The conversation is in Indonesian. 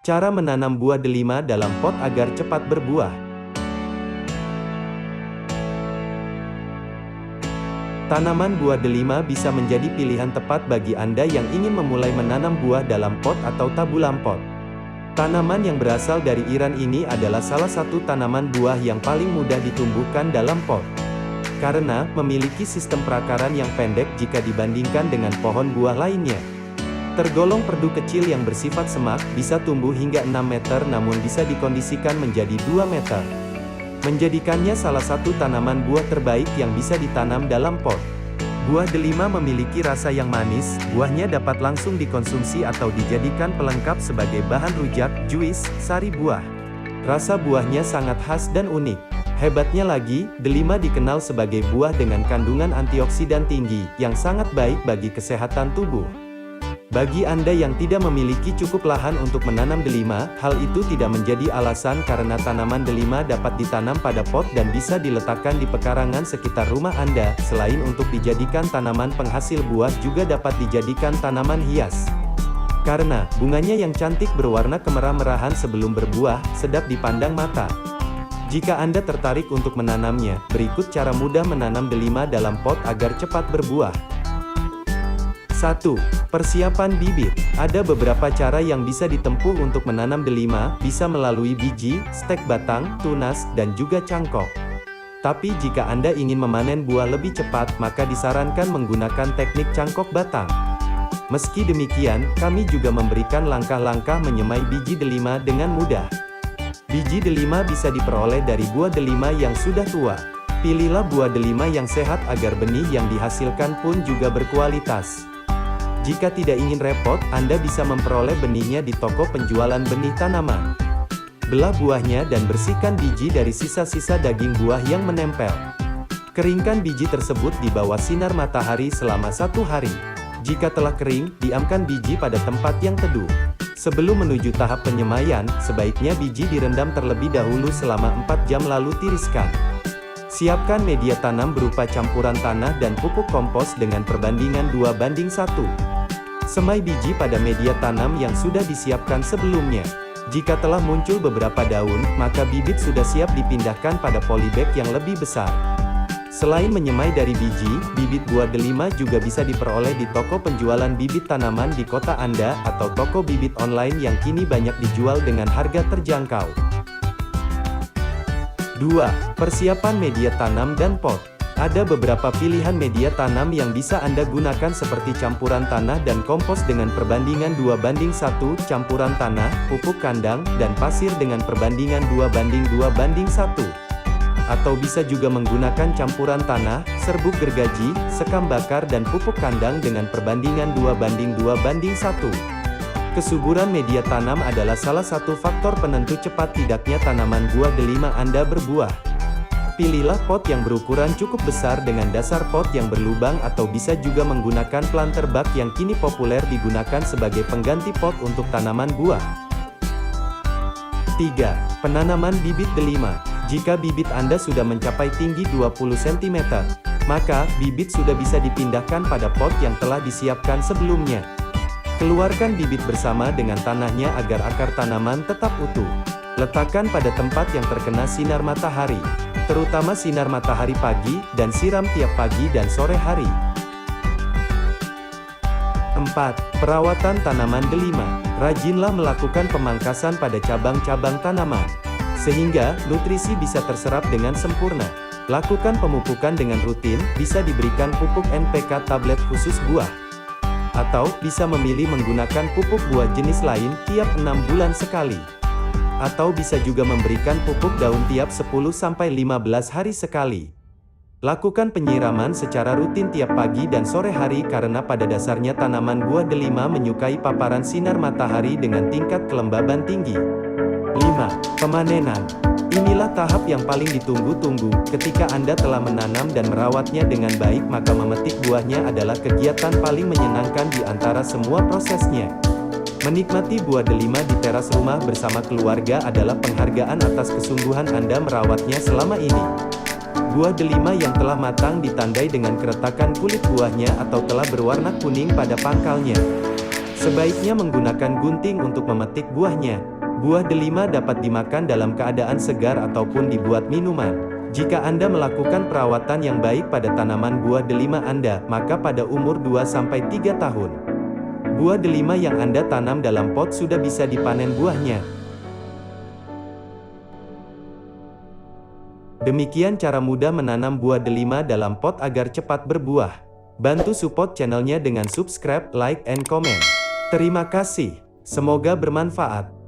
Cara menanam buah delima dalam pot agar cepat berbuah. Tanaman buah delima bisa menjadi pilihan tepat bagi Anda yang ingin memulai menanam buah dalam pot atau tabulam pot. Tanaman yang berasal dari Iran ini adalah salah satu tanaman buah yang paling mudah ditumbuhkan dalam pot. Karena memiliki sistem perakaran yang pendek jika dibandingkan dengan pohon buah lainnya. Tergolong perdu kecil yang bersifat semak, bisa tumbuh hingga 6 meter namun bisa dikondisikan menjadi 2 meter. Menjadikannya salah satu tanaman buah terbaik yang bisa ditanam dalam pot. Buah delima memiliki rasa yang manis, buahnya dapat langsung dikonsumsi atau dijadikan pelengkap sebagai bahan rujak, juis, sari buah. Rasa buahnya sangat khas dan unik. Hebatnya lagi, delima dikenal sebagai buah dengan kandungan antioksidan tinggi, yang sangat baik bagi kesehatan tubuh. Bagi Anda yang tidak memiliki cukup lahan untuk menanam delima, hal itu tidak menjadi alasan karena tanaman delima dapat ditanam pada pot dan bisa diletakkan di pekarangan sekitar rumah Anda. Selain untuk dijadikan tanaman penghasil buah juga dapat dijadikan tanaman hias. Karena bunganya yang cantik berwarna kemerah-merahan sebelum berbuah, sedap dipandang mata. Jika Anda tertarik untuk menanamnya, berikut cara mudah menanam delima dalam pot agar cepat berbuah. 1. Persiapan bibit. Ada beberapa cara yang bisa ditempuh untuk menanam delima, bisa melalui biji, stek batang, tunas, dan juga cangkok. Tapi jika Anda ingin memanen buah lebih cepat, maka disarankan menggunakan teknik cangkok batang. Meski demikian, kami juga memberikan langkah-langkah menyemai biji delima dengan mudah. Biji delima bisa diperoleh dari buah delima yang sudah tua. Pilihlah buah delima yang sehat agar benih yang dihasilkan pun juga berkualitas. Jika tidak ingin repot, Anda bisa memperoleh benihnya di toko penjualan benih tanaman. Belah buahnya dan bersihkan biji dari sisa-sisa daging buah yang menempel. Keringkan biji tersebut di bawah sinar matahari selama 1 hari. Jika telah kering, diamkan biji pada tempat yang teduh. Sebelum menuju tahap penyemaian, sebaiknya biji direndam terlebih dahulu selama 4 jam lalu tiriskan. Siapkan media tanam berupa campuran tanah dan pupuk kompos dengan perbandingan 2:1. Semai biji pada media tanam yang sudah disiapkan sebelumnya. Jika telah muncul beberapa daun, maka bibit sudah siap dipindahkan pada polybag yang lebih besar. Selain menyemai dari biji, bibit buah delima juga bisa diperoleh di toko penjualan bibit tanaman di kota Anda, atau toko bibit online yang kini banyak dijual dengan harga terjangkau. 2. Persiapan media tanam dan pot. Ada beberapa pilihan media tanam yang bisa Anda gunakan seperti campuran tanah dan kompos dengan perbandingan 2:1, campuran tanah, pupuk kandang, dan pasir dengan perbandingan 2:2:1. Atau bisa juga menggunakan campuran tanah, serbuk gergaji, sekam bakar dan pupuk kandang dengan perbandingan 2:2:1. Kesuburan media tanam adalah salah satu faktor penentu cepat tidaknya tanaman buah delima Anda berbuah. Pilihlah pot yang berukuran cukup besar dengan dasar pot yang berlubang atau bisa juga menggunakan planter bak yang kini populer digunakan sebagai pengganti pot untuk tanaman buah. 3. Penanaman bibit delima. Jika bibit Anda sudah mencapai tinggi 20 cm, maka bibit sudah bisa dipindahkan pada pot yang telah disiapkan sebelumnya. Keluarkan bibit bersama dengan tanahnya agar akar tanaman tetap utuh. Letakkan pada tempat yang terkena sinar matahari, terutama sinar matahari pagi, dan siram tiap pagi dan sore hari. 4. Perawatan tanaman delima. Rajinlah melakukan pemangkasan pada cabang-cabang tanaman, sehingga nutrisi bisa terserap dengan sempurna. Lakukan pemupukan dengan rutin, bisa diberikan pupuk NPK tablet khusus buah. Atau, bisa memilih menggunakan pupuk buah jenis lain, tiap 6 bulan sekali. Atau bisa juga memberikan pupuk daun tiap 10-15 hari sekali. Lakukan penyiraman secara rutin tiap pagi dan sore hari karena pada dasarnya tanaman buah delima menyukai paparan sinar matahari dengan tingkat kelembaban tinggi. 5. Pemanenan. Inilah tahap yang paling ditunggu-tunggu. Ketika Anda telah menanam dan merawatnya dengan baik, maka memetik buahnya adalah kegiatan paling menyenangkan di antara semua prosesnya. Menikmati buah delima di teras rumah bersama keluarga adalah penghargaan atas kesungguhan Anda merawatnya selama ini. Buah delima yang telah matang ditandai dengan keretakan kulit buahnya atau telah berwarna kuning pada pangkalnya. Sebaiknya menggunakan gunting untuk memetik buahnya. Buah delima dapat dimakan dalam keadaan segar ataupun dibuat minuman. Jika Anda melakukan perawatan yang baik pada tanaman buah delima Anda, maka pada umur 2-3 tahun, buah delima yang Anda tanam dalam pot sudah bisa dipanen buahnya. Demikian cara mudah menanam buah delima dalam pot agar cepat berbuah. Bantu support channelnya dengan subscribe, like, and comment. Terima kasih. Semoga bermanfaat.